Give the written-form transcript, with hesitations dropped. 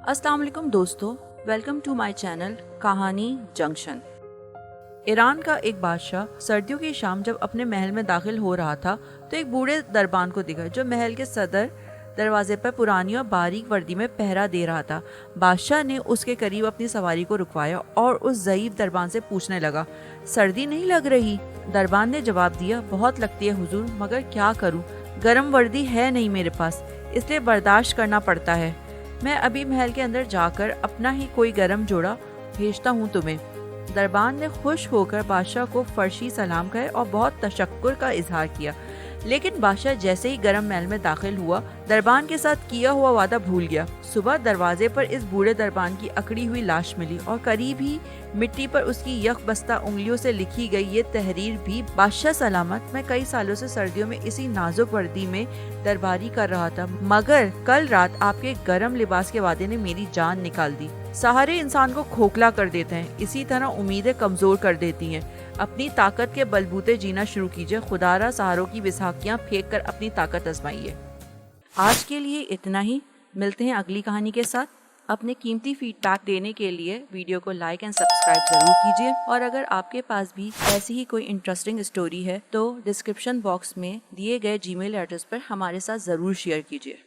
अस्सलाम वालेकुम दोस्तों, वेलकम टू माय चैनल कहानी जंक्शन। ईरान का एक बादशाह सर्दियों की शाम जब अपने महल में दाखिल हो रहा था तो एक बूढ़े दरबान को दिखा जो महल के सदर दरवाजे पर पुरानी और बारीक वर्दी में पहरा दे रहा था। बादशाह ने उसके करीब अपनी सवारी को रुकवाया और उस ज़ईफ दरबान से पूछने लगा, सर्दी नहीं लग रही? दरबान ने जवाब दिया, बहुत लगती है हुजूर, मगर क्या करूं, गर्म वर्दी है नहीं मेरे पास, इसलिए बर्दाश्त करना पड़ता है। मैं अभी महल के अंदर जाकर अपना ही कोई गर्म जोड़ा भेजता हूँ तुम्हें। दरबान ने खुश होकर बादशाह को फर्शी सलाम कहे और बहुत तशक्कुर का इजहार किया, लेकिन बादशाह जैसे ही गर्म महल में दाखिल हुआ दरबान के साथ किया हुआ वादा भूल गया। सुबह दरवाजे पर इस बूढ़े दरबान की अकड़ी हुई लाश मिली और करीब ही मिट्टी पर उसकी यख बस्ता उंगलियों से लिखी गई ये तहरीर भी, बादशाह सलामत, मैं कई सालों से सर्दियों में इसी नाजुक वर्दी में दरबारी कर रहा था, मगर कल रात आपके गर्म लिबास के वादे ने मेरी जान निकाल दी। सहारे इंसान को खोखला कर देते हैं, इसी तरह उम्मीदें कमजोर कर देती हैं। अपनी ताकत के बलबूते जीना शुरू कीजिए, खुदारा सहारों की विसाखियां फेंक कर अपनी ताकत आजमाइए। आज के लिए इतना ही, मिलते हैं अगली कहानी के साथ। अपने कीमती फीडबैक देने के लिए वीडियो को लाइक एंड सब्सक्राइब जरूर कीजिए, और अगर आपके पास भी ऐसी ही कोई इंटरेस्टिंग स्टोरी है तो डिस्क्रिप्शन बॉक्स में दिए गए जीमेल एड्रेस पर हमारे साथ जरूर शेयर कीजिए।